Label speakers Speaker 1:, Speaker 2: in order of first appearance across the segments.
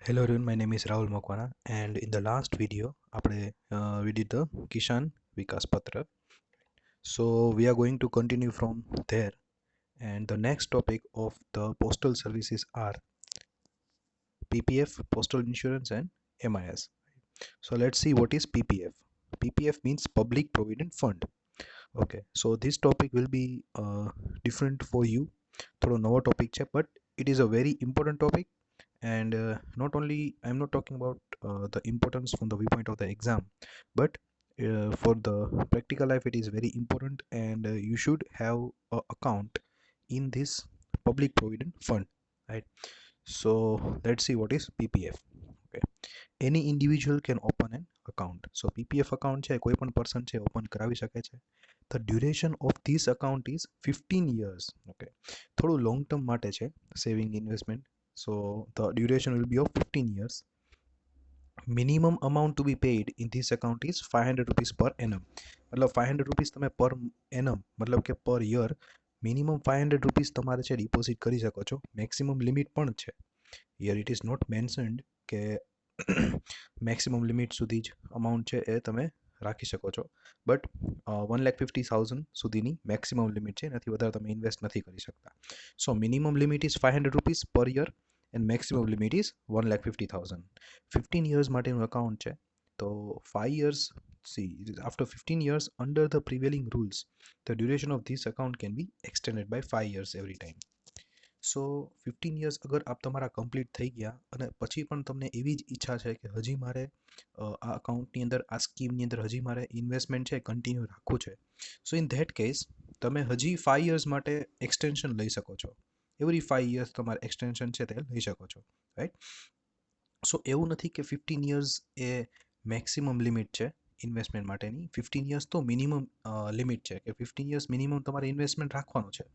Speaker 1: Hello everyone, my name is Rahul Makwana, and in the last video, we did the Kishan Vikas Patra. So we are going to continue from there, and the next topic of the postal services are PPF, postal insurance, and MIS. So let's see what is PPF. PPF means Public Provident Fund. Okay, so this topic will be different for you. થોડો નવો topic છે, but it is a very important topic. And not only I'm not talking about the importance from the viewpoint of the exam, but for the practical life it is very important, and you should have a account in this public provident fund, right? So let's see what is PPF. Okay, any individual can open an account. So PPF account છે કોઈ પણ person છે open કરાવી શકે છે. The duration of this account is 15 years. Okay, થોડું long term માટે છે saving investment. So the duration will be of 15 years. Minimum amount to be paid in this account is 500 rupees per annum. मतलब 500 rupees તમે per annum मतलब કે per year minimum 500 rupees તમારે છે deposit કરી શકો છો. Maximum limit પણ છે. Here it is not mentioned કે maximum limit સુધી જ amount છે એ તમે રાખી શકો છો, બટ 1,50,000 સુધીની મેક્સિમમ લિમિટ છે, એનાથી વધારે તમે ઇન્વેસ્ટ નથી કરી શકતા. So minimum limit is 500 rupees per year and maximum limit is 1,50,000. 15 years માટેનું અકાઉન્ટ છે. તો 5 years, see, after 15 years under the prevailing rules, the duration of this account can be extended by 5 years every time. So 15 years અગર આપ તમારા complete થઈ ગયા અને પછી પણ તમને એવી જ ઈચ્છા છે કે હજી મારે આ અકાઉન્ટની અંદર આ સ્કીમની અંદર હજી મારે ઇન્વેસ્ટમેન્ટ છે કન્ટિન્યુ રાખવું છે, સો ઇન ધેટ કેસ તમે હજી 5 years માટે એક્સટેન્શન લઈ શકો છો. એવરી 5 years તમારે એક્સટેન્શન છે તે લઈ શકો છો, રાઈટ? સો એવું નથી કે 15 years એ મેક્સિમમ લિમિટ છે ઇન્વેસ્ટમેન્ટ માટેની. 15 years તો મિનિમમ લિમિટ છે કે 15 years મિનિમમ તમારે ઇન્વેસ્ટમેન્ટ રાખવાનું છે.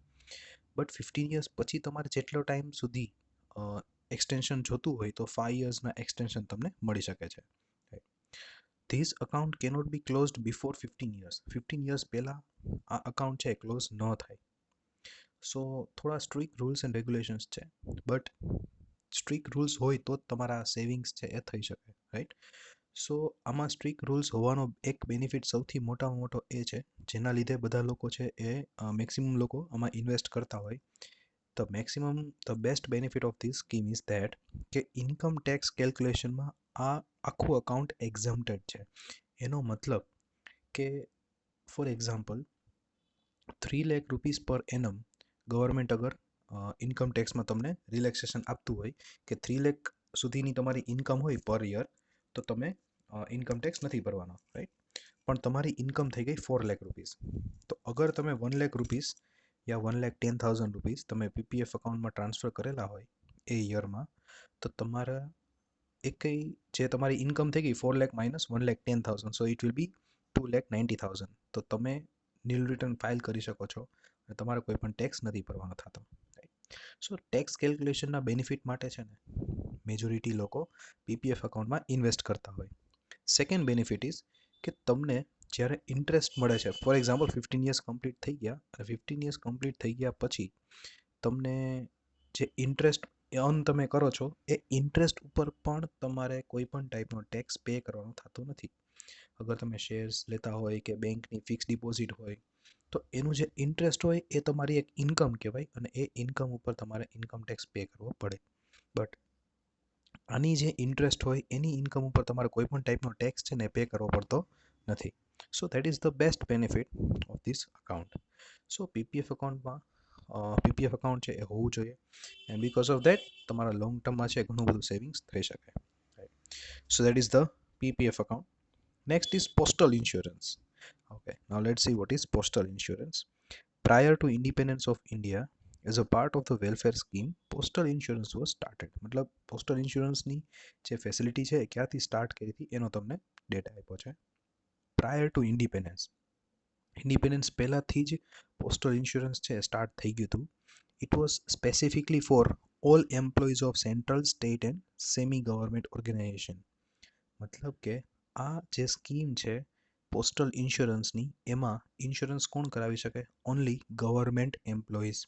Speaker 1: બટ 15 years પછી તમારે જેટલો ટાઈમ સુધી એક્સટેન્શન જોતું હોય તો 5 yearsના એક્સટેન્શન તમને મળી શકે છે. This account cannot B closed before 15 years. 15 years પહેલાં આ અકાઉન્ટ છે ક્લોઝ ન થાય. સો થોડા સ્ટ્રિક્ટ રૂલ્સ એન્ડ રેગ્યુલેશન્સ છે, બટ સ્ટ્રિક્ટ રૂલ્સ હોય તો જ તમારા સેવિંગ્સ છે એ થઈ શકે, રાઈટ? સો આમાં સ્ટ્રિક્ટ રૂલ્સ હોવાનો એક બેનિફિટ સૌથી મોટામાં મોટો એ છે જેના લીધે બધા લોકો છે એ મેક્સિમમ લોકો આમાં ઇન્વેસ્ટ કરતા હોય. The best benefit of this scheme is that કે ઇન્કમ ટેક્સ કેલ્ક્યુલેશનમાં આ આખું અકાઉન્ટ એક્ઝમ્પ્ટેડ છે. એનો મતલબ કે ફોર એક્ઝામ્પલ 3 લાખ રૂપીસ પર એનમ ગવર્મેન્ટ અગર ઇન્કમ ટેક્સમાં તમને રિલેક્સેશન આપતું હોય કે 3 લાખ સુધીની તમારી ઇન્કમ હોય પર યર તો તમે ઇન્કમ ટેક્સ નથી ભરવાનો, રાઈટ? પણ તમારી ઇન્કમ થઈ ગઈ 4 લાખ રૂપીસ. તો અગર તમે 1 લાખ રૂપીસ યા 1,10,000 રૂપીસ તમે પીપીએફ અકાઉન્ટમાં ટ્રાન્સફર કરેલા હોય એ યરમાં, તો તમારા એકઈ જે તમારી ઇન્કમ થઈ ગઈ 4 lakh minus 1,10,000, so it will be 2,90,000. તો તમે નીલ રિટર્ન ફાઇલ કરી શકો છો અને તમારે કોઈ પણ ટેક્સ નથી ભરવાનો થતો. સો ટેક્સ કેલ્ક્યુલેશનના બેનિફિટ માટે છે ને મેજોરિટી લોકો પીપીએફ અકાઉન્ટમાં ઇન્વેસ્ટ કરતા હોય. સેકન્ડ બેનિફિટ ઇઝ કે તમને જ્યારે ઇન્ટરેસ્ટ મળે છે, ફોર એક્ઝામ્પલ 15 years કમ્પ્લીટ થઈ ગયા અને 15 years કમ્પ્લીટ થઈ ગયા પછી તમને જે ઇન્ટરેસ્ટ અર્ન તમે કરો છો એ ઇન્ટરેસ્ટ ઉપર પણ તમારે કોઈ પણ ટાઈપનો ટેક્સ પે કરવાનો થતો નથી. અગર તમે શેર્સ લેતા હોય કે બેંકની ફિક્સ ડિપોઝિટ હોય તો એનું જે ઇન્ટરેસ્ટ હોય એ તમારી એક ઇન્કમ કહેવાય અને એ ઇન્કમ ઉપર તમારે ઇન્કમ ટેક્સ પે કરવો પડે. બટ આની જે ઇન્ટરેસ્ટ હોય એની ઇન્કમ ઉપર તમારે કોઈ પણ ટાઈપનો ટેક્સ છે ને પે કરવો પડતો નથી. સો that is the best benefit of this account. So PPF અકાઉન્ટમાં પીપીએફ અકાઉન્ટ છે એ હોવું જોઈએ, એન્ડ બીકોઝ ઓફ દેટ તમારા લોંગ ટર્મમાં છે ઘણું બધું સેવિંગ્સ થઈ શકે. સો that is the PPF account. Next is postal insurance. Okay, now let's see what is postal insurance. Prior to independence of India, as a part of the welfare scheme, postal insurance was started. मतलब postal insurance ની જે facility છે એ ક્યાંથી start કરી હતી એનો તમને data આપ્યો છે. Prior to independence, ઇન્ડિપેન્ડન્સ પહેલાંથી જ પોસ્ટલ ઇન્સ્યોરન્સ છે સ્ટાર્ટ થઈ ગયું હતું. It was specifically for all employees of central, state and semi government organization. મતલબ કે આ જે સ્કીમ છે પોસ્ટલ ઇન્સ્યોરન્સની એમાં ઇન્સ્યોરન્સ કોણ કરાવી શકે? Only government employees.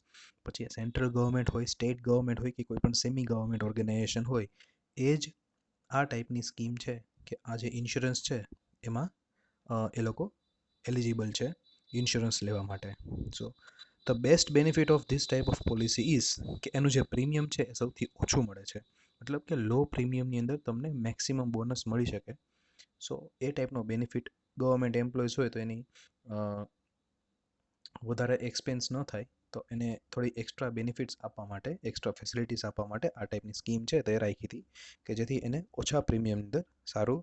Speaker 1: પછી સેન્ટ્રલ ગવર્મેન્ટ હોય, સ્ટેટ ગવર્મેન્ટ હોય કે કોઈ પણ સેમી ગવર્મેન્ટ ઓર્ગેનાઇઝેશન હોય એ જ આ ટાઈપની સ્કીમ છે કે આ જે ઇન્સ્યોરન્સ છે એમાં એ લોકો એલિજિબલ છે ઇન્સ્યોરન્સ લેવા માટે. So the best benefit of this type of policy is કે એનું જે પ્રીમિયમ છે એ સૌથી ઓછું મળે છે. મતલબ કે લો પ્રીમિયમની અંદર તમને મેક્સિમમ બોનસ મળી શકે. સો એ ટાઈપનો બેનિફિટ ગવર્મેન્ટ એમ્પ્લોઈઝ હોય તો એની વધારે એક્સપેન્સ ન થાય તો એને થોડી એક્સ્ટ્રા બેનિફિટ્સ આપવા માટે, એક્સ્ટ્રા ફેસિલિટીઝ આપવા માટે આ ટાઈપની સ્કીમ છે તે રાખી હતી કે જેથી એને ઓછા પ્રીમિયમ અંદર સારું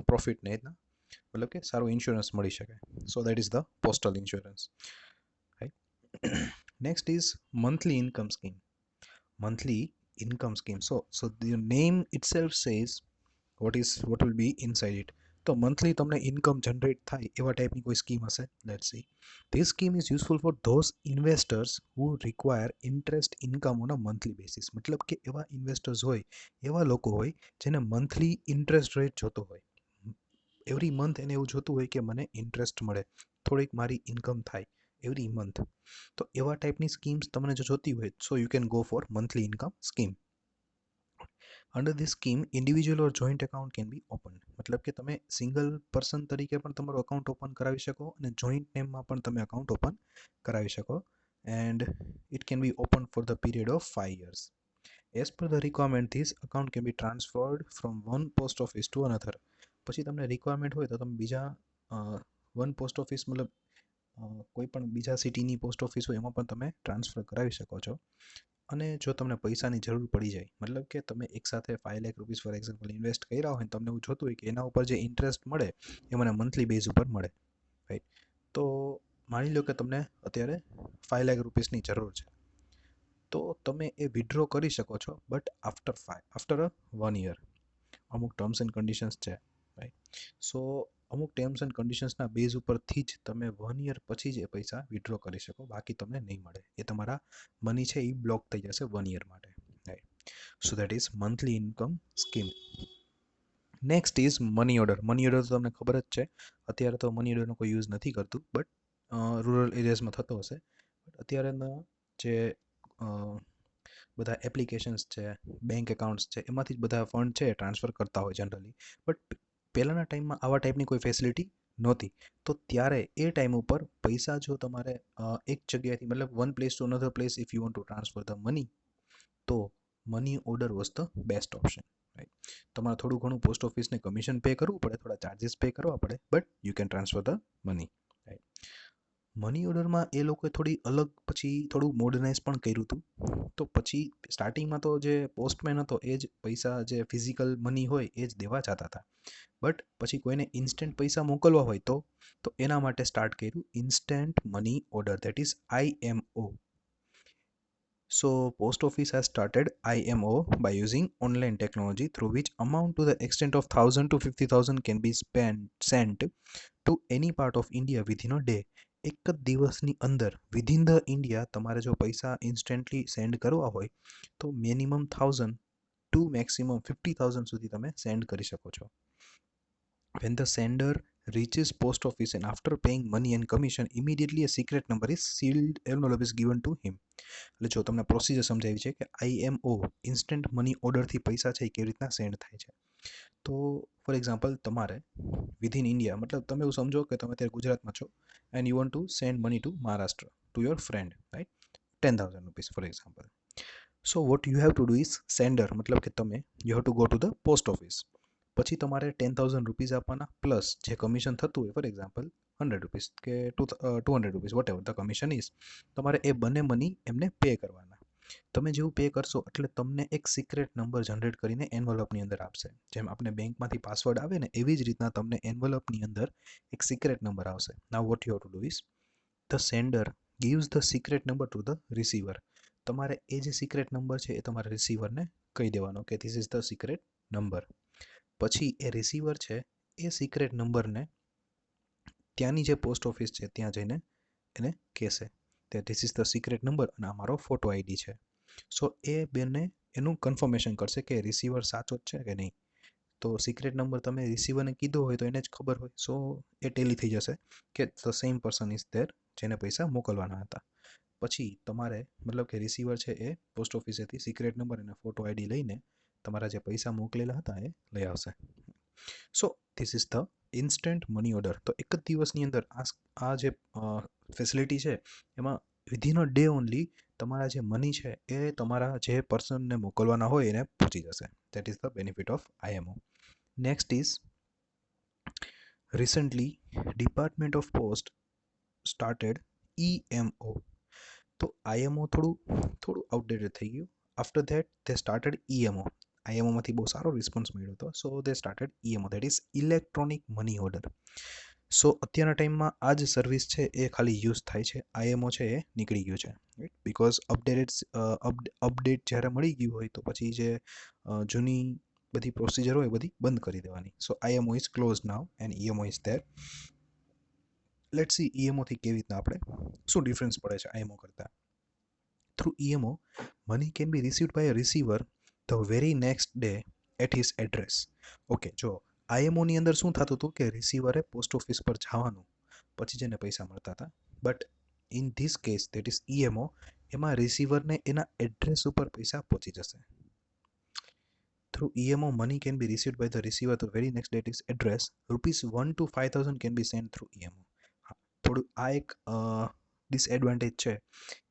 Speaker 1: પ્રોફિટ ને મતલબ કે સારું ઇન્સ્યોરન્સ મળી શકે. સો that is the postal insurance, right. Next is monthly income scheme. monthly income scheme. So the name itself says what will be inside it. તો મંથલી તમને ઇન્કમ જનરેટ થાય એવા ટાઈપની કોઈ સ્કીમ હશે. Let's see. This scheme is useful for those investors who require interest income on a monthly basis. મતલબ કે એવા ઇન્વેસ્ટર્સ હોય, એવા લોકો હોય જેને મંથલી ઇન્ટરેસ્ટ રેટ જોતો હોય. એવરી મંથ એને એવું જોતું હોય કે મને ઇન્ટરેસ્ટ મળે, થોડીક મારી ઇન્કમ થાય એવરી મંથ. તો એવા ટાઈપની સ્કીમ્સ તમને જો જોતી હોય so you can go for monthly income scheme. Under this scheme individual or joint account can be open. મતલબ કે તમે સિંગલ પર્સન તરીકે પણ તમારું અકાઉન્ટ ઓપન કરાવી શકો અને જોઈન્ટ નેમમાં પણ તમે અકાઉન્ટ ઓપન કરાવી શકો. And it can be open for the period of 5 years. As per the requirement, this account can be transferred from one post office to another. પછી તમને રિક્વાયરમેન્ટ હોય તો તમે બીજા વન પોસ્ટ ઓફિસ મતલબ કોઈ પણ બીજા સિટીની પોસ્ટ ઓફિસ હોય એમાં પણ તમે ટ્રાન્સફર કરાવી શકો છો. અને જો તમને પૈસાની જરૂર પડી જાય, મતલબ કે તમે એકસાથે 5 lakh rupees for example invest કર્યા હોય, તમને એવું જોતું હોય કે એના ઉપર જે ઇન્ટરેસ્ટ મળે એ મને મંથલી બેઝ ઉપર મળે, રાઈટ. તો માની લો કે તમને અત્યારે 5 લાખ રૂપીસની જરૂર છે, તો તમે એ વિડ્રો કરી શકો છો, બટ આફ્ટર 1 year. અમુક ટર્મ્સ એન્ડ કન્ડિશન્સ છે, રાઈટ. સો અમુક ટર્મ્સ એન્ડ કન્ડિશન્સના બેઝ ઉપરથી જ તમે 1 year પછી જ એ પૈસા વિડ્રો કરી શકો, બાકી તમને નહીં મળે. એ તમારા મની છે એ બ્લોક થઈ જશે 1 year માટે, right. So that is monthly income scheme. Next is money order. Money order તો તમને ખબર જ છે, અત્યારે તો મની ઓર્ડરનો કોઈ યુઝ નથી કરતું, બટ રૂરલ એરિયાઝમાં થતો હશે. અત્યારેના જે બધા એપ્લિકેશન્સ છે, બેંક એકાઉન્ટ્સ છે, એમાંથી જ બધા ફંડ છે ટ્રાન્સફર કરતા હોય જનરલી. બટ પહેલાંના ટાઈમમાં આવા ટાઈપની કોઈ ફેસિલિટી નહોતી. તો ત્યારે એ ટાઈમ ઉપર પૈસા જો તમારે એક જગ્યાએથી મતલબ one place to another place if you want to transfer the money, તો money order was the best option, right. તમારે થોડું ઘણું પોસ્ટ ઓફિસને કમિશન પે કરવું પડે, થોડા ચાર્જિસ પે કરવા પડે, but you can transfer the money, right. Money ઓર્ડરમાં એ લોકોએ થોડી અલગ પછી થોડું મોડર્નાઇઝ પણ કર્યું હતું. તો પછી સ્ટાર્ટિંગમાં તો જે પોસ્ટમેન હતો એ જ પૈસા જે ફિઝિકલ મની હોય એ જ દેવા જતા હતા. બટ પછી કોઈને ઇન્સ્ટન્ટ પૈસા મોકલવા હોય તો એના માટે સ્ટાર્ટ કર્યું instant money order, that is IMO. So post office has started IMO by using online technology through which amount to the extent of 1,000 to 50,000 can be sent to any part of India within a day. એક જ દિવસની અંદર within the India તમારે જો પૈસા instantly send કરવા હોય તો મિનિમમ 1,000 ટુ મેક્સિમમ 50,000 સુધી તમે સેન્ડ કરી શકો છો. When the sender reaches post office and after paying money and commission, immediately a secret number is sealed envelope is given to him. એટલે જો તમને પ્રોસિજર સમજાવી છે કે IMO ઇન્સ્ટન્ટ મની ઓર્ડરથી પૈસા છે એ કેવી રીતના સેન્ડ થાય છે. તો ફોર એક્ઝામ્પલ તમારે વિધિન ઇન્ડિયા મતલબ તમે એવું સમજો કે તમે અત્યારે ગુજરાતમાં છો and you want two send money to Maharashtra to your friend, right, 10,000 rupees for example. So what you have to do is sender મતલબ કે તમે you have to go to the post office. પછી તમારે 10,000 રૂપીસ આપવાના plus જે commission થતું હોય for example 100 rupees કે 200 rupees whatever the commission is, તમારે એ બંને મની એમને પે કરવાના. તમે જેવું પે કરશો એટલે તમને એક સિક્રેટ નંબર જનરેટ કરીને એન્વલપની અંદર આપશે. જેમ આપણે બેંકમાંથી પાસવર્ડ આવે ને એવી જ રીતના તમને એન્વલપની અંદર એક સિક્રેટ નંબર આવશે. નાઉ what you have to do is the sender gives the secret number to the receiver. તમારે એ જે સિક્રેટ નંબર છે એ તમારા રિસીવરને કહી દેવાનો કે this is the secret number. પછી એ રિસીવર છે એ સિક્રેટ નંબરને ત્યાંની જે પોસ્ટ ઓફિસ છે ત્યાં જઈને એને કહેશે કે this is the secret number અને અમારો ફોટો ID છે. સો એ બેને એનું કન્ફર્મેશન કરશે કે રિસીવર સાચો જ છે કે નહીં. તો સિક્રેટ નંબર તમે રિસીવરને કીધો હોય તો એને જ ખબર હોય, સો એ ટેલી થઈ જશે કે the same person is there જેને પૈસા મોકલવાના હતા. પછી તમારે મતલબ કે રિસીવર છે એ પોસ્ટ ઓફિસેથી સિક્રેટ નંબર અને ફોટો ID લઈને તમારા જે પૈસા મોકલેલા હતા એ લઈ આવશે. So this is the instant money order. તો એક જ દિવસની અંદર આ જે ફેસિલિટી છે એમાં વિધિન અ ડે ઓનલી તમારા જે મની છે એ તમારા જે પર્સનને મોકલવાના હોય એને પહોંચી જશે. That is the benefit of IMO. Next is recently Department of Post started EMO. તો IMO થોડું આઉટડેટેડ થઈ ગયું. After that they started EMO. IMO માંથી બહુ સારો રિસ્પોન્સ મળ્યો હતો. So they started EMO, that is electronic money order. So અત્યારના ટાઈમમાં આ જ સર્વિસ છે એ ખાલી યુઝ થાય છે. IMO છે એ નીકળી ગયું છે, રાઈટ, બિકોઝ અપડેટ જ્યારે મળી ગયું હોય તો પછી જે જૂની બધી પ્રોસિજર હોય બધી બંધ કરી દેવાની. So IMO is close now and EMO is there. Let's see EMO થી કેવી રીતના આપણે શું ડિફરન્સ પડે છે IMO કરતાં. Through EMO money can be received by a receiver the very next day at his address. Okay, જો IMO ની અંદર શું થતું હતું કે રિસીવરે પોસ્ટ ઓફિસ પર જવાનું પછી જ એને પૈસા મળતા હતા. But in this case that is EMO, એમાં રિસીવરને એના એડ્રેસ ઉપર પૈસા પહોંચી જશે. Through EMO money can be received by the receiver the very next day at his address. ₹1 to 5,000 can be sent through EMO. થોડું આ એક ડિસએડવાન્ટેજ છે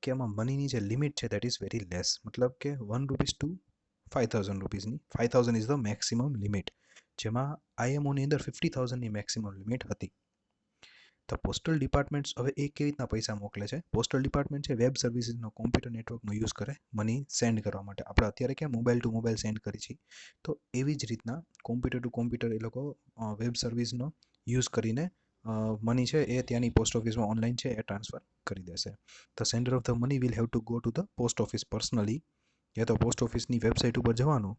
Speaker 1: કે આમાં મનીની જે લિમિટ છે દેટ ઇઝ વેરી લેસ. મતલબ કે ₹1 ટુ 5,000 રૂપીસની 5,000 ઇઝ ધ મેક્સિમમ લિમિટ, જેમાં IMOની અંદર 50,000ની મેક્સિમમ લિમિટ હતી. તો પોસ્ટલ ડિપાર્ટમેન્ટ્સ હવે એ કેવી રીતના પૈસા મોકલે છે? પોસ્ટલ ડિપાર્ટમેન્ટ છે વેબ સર્વિસીસનો કોમ્પ્યુટર નેટવર્કનો યુઝ કરે મની સેન્ડ કરવા માટે. આપણે અત્યારે ક્યાં મોબાઈલ ટુ મોબાઈલ સેન્ડ કરી છીએ, તો એવી જ રીતના કોમ્પ્યુટર ટુ કોમ્પ્યુટર એ લોકો વેબ સર્વિસનો યુઝ કરીને મની છે એ ત્યાંની પોસ્ટ ઓફિસમાં ઓનલાઈન છે એ ટ્રાન્સફર કરી દેશે. The sender of the money will have to go to the post office personally, યા તો પોસ્ટ ઓફિસની વેબસાઇટ ઉપર જવાનું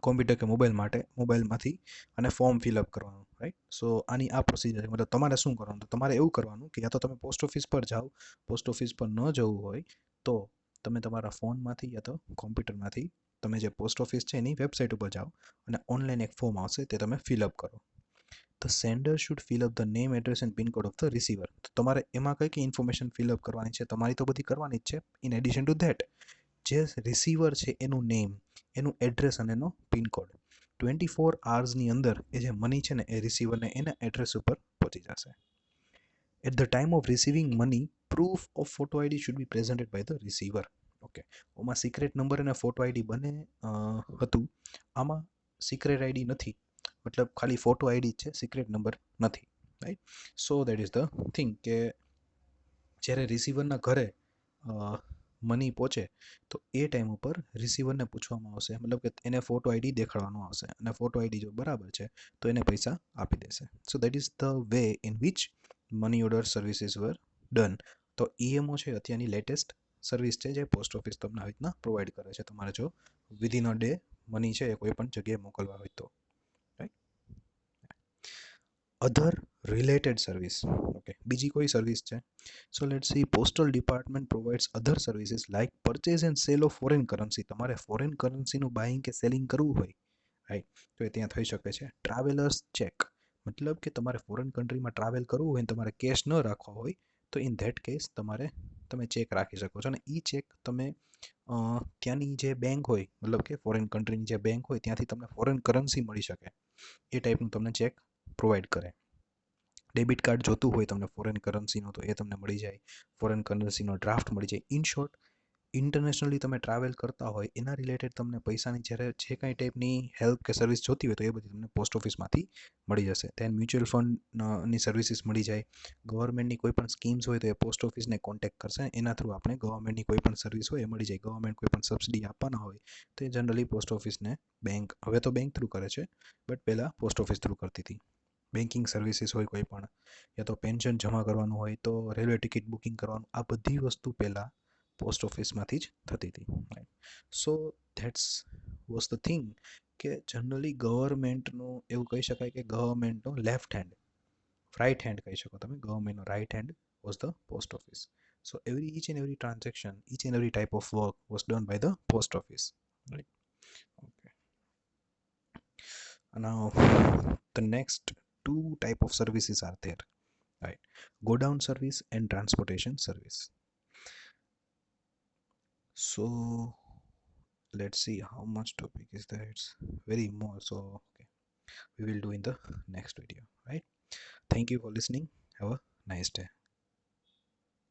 Speaker 1: કોમ્પ્યુટર કે મોબાઈલમાંથી અને ફોર્મ ફિલઅપ કરવાનું, રાઈટ. સો આની આ પ્રોસિજર છે. મતલબ તમારે શું કરવાનું, તો તમારે એવું કરવાનું કે યા તો તમે પોસ્ટ ઓફિસ પર જાઓ, પોસ્ટ ઓફિસ પર ન જવું હોય તો તમે તમારા ફોનમાંથી યા તો કોમ્પ્યુટરમાંથી તમે જે પોસ્ટ ઓફિસ છે એની વેબસાઇટ ઉપર જાઓ અને ઓનલાઈન એક ફોર્મ આવશે તે તમે ફિલઅપ કરો. The sender should fill up the name, address and pin code of the receiver. તો તમારે એમાં કઈ ઇન્ફોર્મેશન ફિલઅપ કરવાની છે? તમારી તો બધી કરવાની જ છે. ઇન એડિશન ટુ ધેટ જે રિસીવર છે એનું નેમ, એનું એડ્રેસ અને એનો પિનકોડ 24 hours અંદર એ જે મની છે ને એ રિસીવરને એના એડ્રેસ ઉપર પહોંચી જશે. At the time of receiving money proof of photo ID should be presented by the receiver. Okay, આમાં સિક્રેટ નંબર અને ફોટો ID બંને હતું. આમાં સિક્રેટ ID નથી, મતલબ ખાલી ફોટો ID જ છે, સિક્રેટ નંબર નથી, right. So that is the thing કે જ્યારે રિસીવરના ઘરે મની પહોંચે તો એ ટાઈમ ઉપર રિસીવરને પૂછવામાં આવશે, મતલબ કે એને ફોટો ID દેખાડવાનો આવશે અને ફોટો ID જો બરાબર છે તો એને પૈસા આપી દેશે. So that is the way in which money order services were done. તો EMO છે અત્યારની લેટેસ્ટ સર્વિસ છે જે પોસ્ટ ઓફિસ તમને આવી રીતના પ્રોવાઈડ કરે છે, તમારે જો વિધિન અ ડે મની છે એ કોઈ પણ જગ્યાએ મોકલવા હોય તો, રાઈટ. અધર રિલેટેડ સર્વિસ, ઓકે, બીજી કોઈ સર્વિસ છે. So let's see postal department provides other services like purchase and cell of foreign currency. તમારે ફોરેન કરન્સીનું બાઇંગ કે સેલિંગ કરવું હોય, રાઈટ, તો એ ત્યાં થઈ શકે છે. ટ્રાવેલર્સ ચેક, મતલબ કે તમારે ફોરેન કન્ટ્રીમાં ટ્રાવેલ કરવું હોય ને તમારે કેશ ન રાખવા હોય તો ઇન ધેટ કેસ તમે ચેક રાખી શકો છો અને એ ચેક તમે ત્યાંની જે બેંક હોય, મતલબ કે ફોરેન કન્ટ્રીની જે બેંક હોય ત્યાંથી તમને ફોરેન કરન્સી મળી શકે એ ટાઈપનું તમને ચેક પ્રોવાઈડ કરે. ડેબિટ કાર્ડ જોતું હોય તમને ફોરેન કરન્સીનો તો એ તમને મળી જાય, ફોરેન કરન્સીનો ડ્રાફ્ટ મળી જાય. ઇન શોર્ટ, ઇન્ટરનેશનલી તમે ટ્રાવેલ કરતા હોય એના રિલેટેડ તમને પૈસાની જ્યારે જે કાંઈ ટાઈપની હેલ્પ કે સર્વિસ જોતી હોય તો એ બધી તમને પોસ્ટ ઓફિસમાંથી મળી જશે. તેન મ્યુચ્યુઅલ ફંડની સર્વિસીસ મળી જાય. ગવર્મેન્ટની કોઈ પણ સ્કીમ્સ હોય તો એ પોસ્ટ ઓફિસને કોન્ટેક્ટ કરશે, એના થ્રુ આપણે ગવર્મેન્ટની કોઈ પણ સર્વિસ હોય એ મળી જાય. ગવર્મેન્ટ કોઈ પણ સબસિડી આપવાના હોય તો એ જનરલી પોસ્ટ ઓફિસને હવે તો બેંક થ્રુ કરે છે, બટ પહેલાં પોસ્ટ ઓફિસ થ્રુ કરતી હતી. બેન્કિંગ સર્વિસીસ હોય કોઈ પણ, યા તો પેન્શન જમા કરવાનું હોય તો રેલવે ટિકિટ બુકિંગ કરવાનું, આ બધી વસ્તુ પહેલાં પોસ્ટ ઓફિસમાંથી જ થતી હતી. So that's was the thing કે જનરલી ગવર્મેન્ટનું એવું કહી શકાય કે ગવર્મેન્ટનો લેફ્ટ હેન્ડ, રાઇટ હેન્ડ કહી શકો તમે, ગવર્મેન્ટનો right hand was the post office. So each and every transaction, each and every type of work was done by the post office, right? Okay. Now the next two type of services are there, right? Go down service and transportation service. So let's see how much topic is there. It's very more, so okay, we will do in the next video, right? Thank you for listening. Have a nice day.